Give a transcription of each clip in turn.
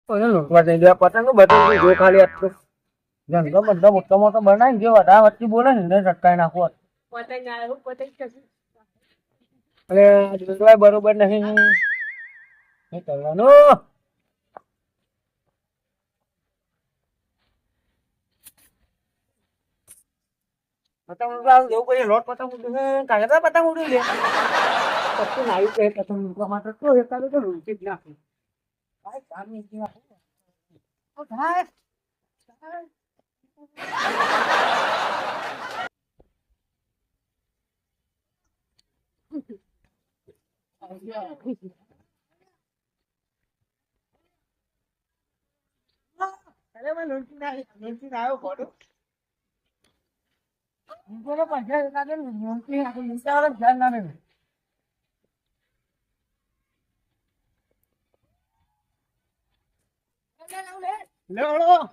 ઓને લૂંટવા જઈ ગયા પતંગ બધું જો ખાલી આટલું જંગલ બધા મોટો મોટો બનાવીને જે વધારે વચ્ચે બોલે ને એને ચટકાઈ નાખો પતંગ આવ્યો પતંગ અરે જોઈ બરોબર નહીં શું કરવાનું પતંગ ઉડવા જવું પડે લોટ પતંગ ઉડ્યું કાગળ પતંગ ઉડ્યું લે પછી નાયું કે પતંગ ઉડવા માટે તો એકાદું તો લૂંટી જ નાખ્યું ભાઈ કામ નહીં ઓ થાય અરે મેં લૂંટી આવ્યો ફોટો પૈસા એકાદે લૂંટી નાખ્યું લૂંટા ધ્યાન ના રહ્યું લેવડો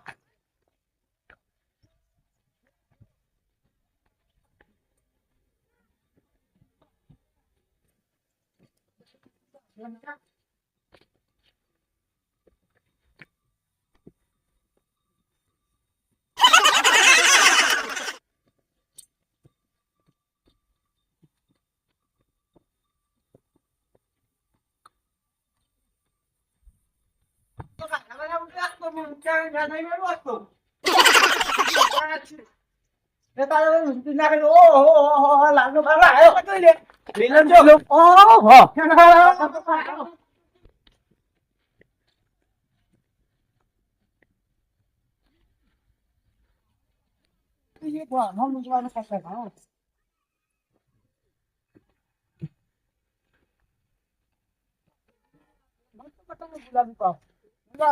ગુલાબી પાવ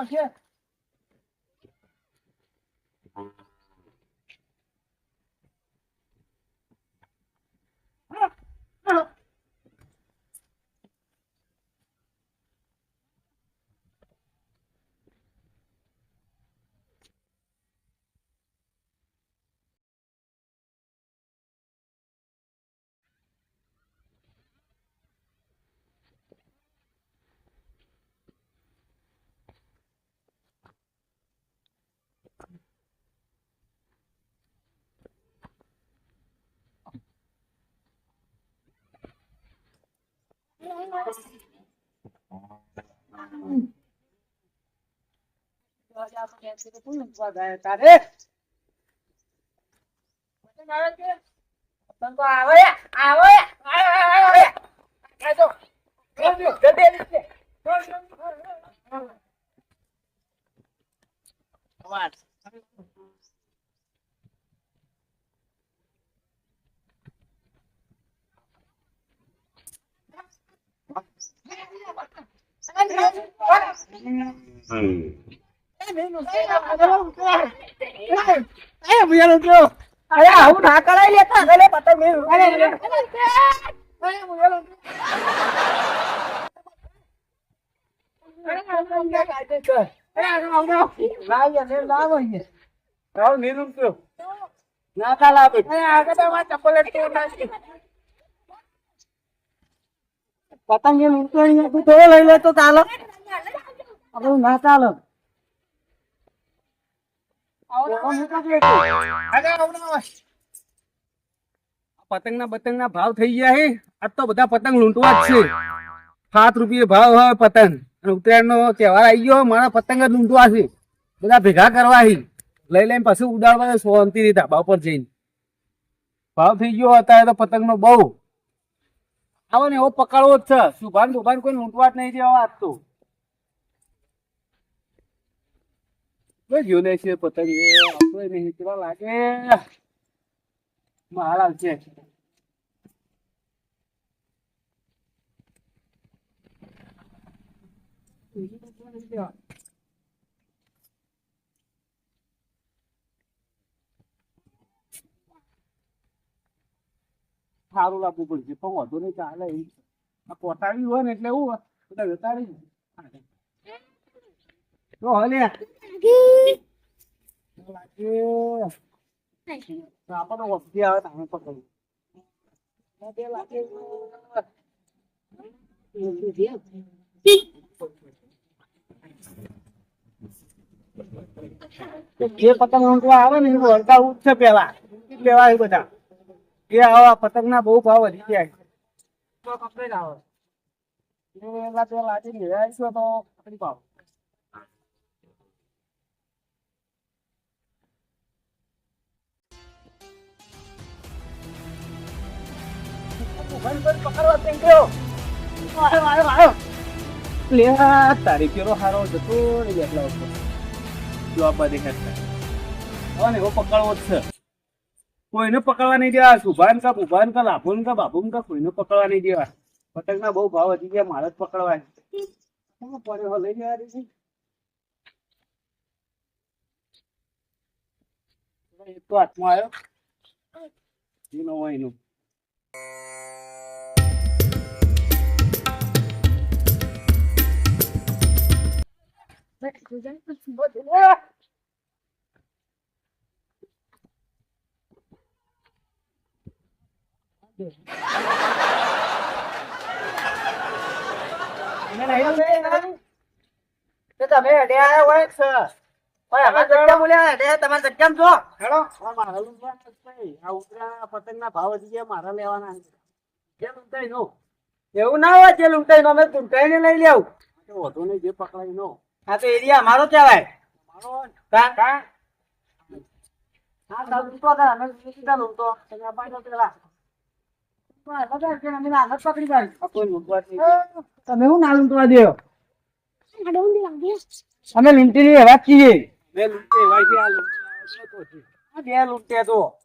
છે તારે આવે આવે હું ના કરાઈ લેતા ગલે પતંગ પતંગ તો લઈ લે તો ચાલો ના ચાલો પતંગ ના ભાવ થઈ ગયા હે આજ તો બધા પતંગ લૂંટવા જ છે 7 રૂપિયા ભાવ હોય પતંગ અને ઉત્તરાયણ નો તહેવાર આવી ગયો મારા પતંગ જ લૂંટવા છે બધા ભેગા કરવા લઈ લઈને પછી ઉડાડવા શાંતિ રીતે ધાબા પર જઈને ભાવ થઈ ગયો અત્યારે તો પતંગ નો બહુ આવો ને એવો પકડવો જ છે સુભાન કોઈ લૂંટવા જ નહીં દેવા આજ તો ગયો લે છે પતંગ નહીં કેવા લાગે મહારાજ છે સારું લાગવું પડશે પણ વધુ નહીં ચાલે પોટાવી હોય ને એટલે એવું બધા વેતાડી તો હલે આપણને વસ્તી આવે તમે પકડ્યું જે પતંગ લૂંટવા આવે ને એનું હડકાવું જ છે પેલા લેવા એ બધા એ આવા પતંગ ના બહુ ભાવ વધી ગયા તો કમ્પ્લેટ આવે એલા તો લાજી લેવા આવીશું તો પકડી પાવ પકડવા તેંગ્યો આવ્યો લે તારી કેરો હારો જતો ને એટલા વખત જવાબ દેખાય હવે એવો પકડવો જ છે કોઈને પકડવા નહીં દેવા સુભાન કા બુભાન કા લાભુન કા બાબુન કા કોઈને પકડવા નહીં દેવા પતંગ ના બહુ ભાવ વધી ગયા મારે જ પકડવા પડ્યો લઈ જવા દે એક તો હાથમાં આવ્યો એનો હોય એનું તમે અડ્યા હોય તમારે જગ્યા જો હેડો આ ઉતરા પતંગ ના ભાવ વધી ગયા મારા લેવાના એવું ના હોય જે લૂંટાઈ નો અમે લૂંટાઈ ને લઈ લેવું વધુ નહીં જે પકડાઈ નો હા તો એરિયા અમારો કહેવાય તમે શું ના લૂંટવા દો અમે લૂંટી ની વાત છીએ બે લૂંટે તો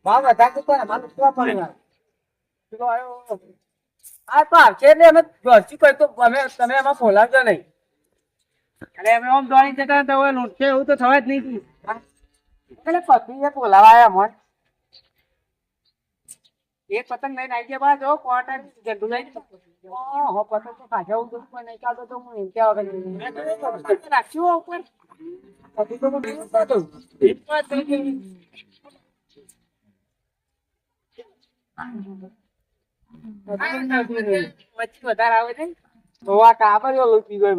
ભાવ વધારે તો આ તો આવશે એટલે અમે ઘરથી કહી તો અમે તમે એમાં ફોલાવજો નહીં એટલે અમે આમ દોડી જતા તો લૂંટશે એવું તો થવા જ નહીં એટલે પત્ની બોલાવાયા મન એક પતંગ લઈને આવી ગયા બાદ કોટા ગંદુ લઈ ઓહો પતંગ તો ખાજા ઉધર પણ નહીં કાઢો તો હું એમ કેવા કરી રાખ્યું ઉપર પછી તો વચ્ચે વધારે આવે છે તો આ કાપડ લૂંટી ગયો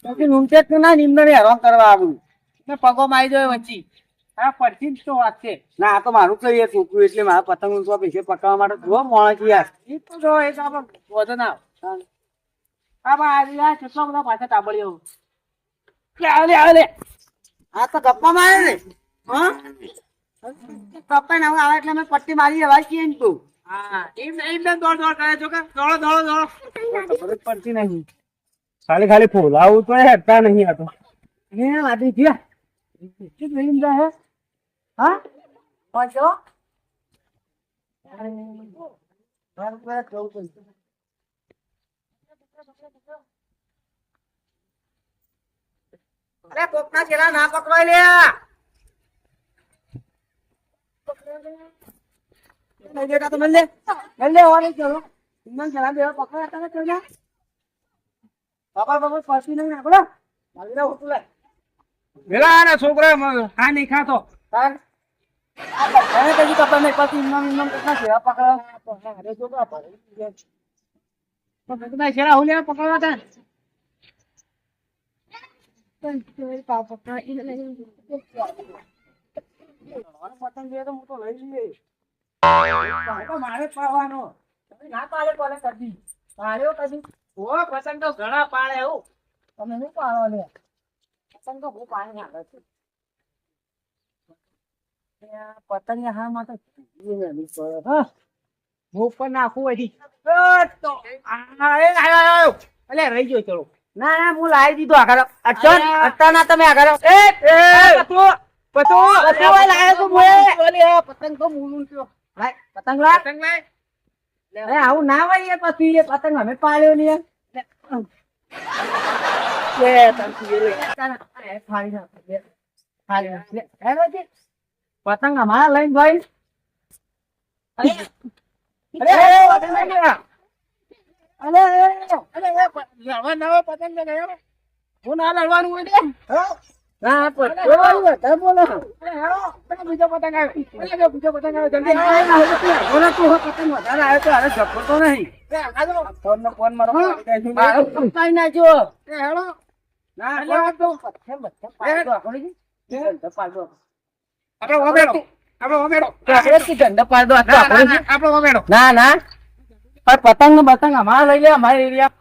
પછી લૂંટે જ ના નિમ્ન હેરાન કરવા આવ્યું ને પગો મારી જાય વચ્ચે હા પડતી જ તો વાત છે ના આ તો મારું કહીએ છોકરું એટલે મારા પતંગ લૂંટવા પૈસે પકડવા માટે જો મોણ યાર એ તો જો એ તો આપણે વધુ ના આ કેટલા બધા પાછા તાબડીઓ આ તો ગપ્પા મારે ને હા ગપ્પા ના આવે એટલે અમે પટ્ટી મારી હવા છીએ ને તું હા એમ દોડ કરે છો કે દોડો ખબર પડતી નહીં ખાલી ફોલાવું તો હેડતા નહીં આ તો હે વાદી ગયા લઈને જાય હા પાછો અરે પોપના ચેલા ના પકવાય લે છોકરા હા નહીં ખાતો પતંગ જોઈએ તો હું તો લઈ લઈએ મારે પાડવાનો ના પાડે કોને કદી પાડ્યો કદી ઓ પતંગ તો ઘણા પાડે એવું તમે શું પાડો લે પતંગ તો બહુ પાણી આવે છે પતંગ હા માં તો હું પણ નાખું હજી અલે રહી ગયો ચલો ના હું લાવી દીધો આગળ અટ્ટા ના તમે આગળ પતંગ તો મૂલું પતંગ આવું ના હોય પછી પતંગ અમે પાડ્યો ને પતંગ અમારા લઈને ભાઈ પતંગ હું ના લડવાનું હોય બીજો પતંગ આવ્યો બીજો પતંગ આવ્યો જલ્દી પતંગ વધારે આવ્યો તો હારે ઝપડતો નહીં ફોન મારો નાખ્યો ના એટલે આ તો મથે પાડો આપણે જી. ધંધો પાડો. આપણે ઓમેડો આપણે કી ધંધો પાડો આ તો આપણે જી. આપણે ઓમેડો ના ના પણ પતંગ ને બતંગ અમારે લઈ લે અમારે એરિયા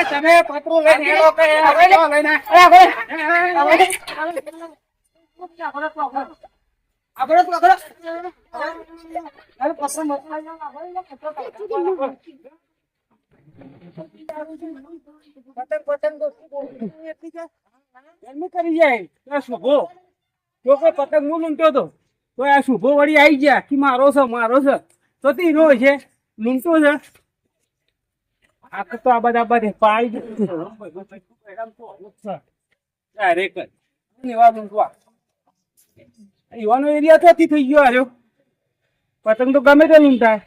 તમે પતરું લઈને હેડો કે લઈને કરી જાય શુભો જો કોઈ પતંગ હું લૂંટ્યો તો આ શુભો વળી આવી ગયા કે મારો છે તો તે નો છે લૂંટો છે આ તો આ બધા બધે પાઈ યુવાનો એરિયા ક્યાંથી થઈ ગયો આર્યો પતંગ તો ગમે તે લૂંટાય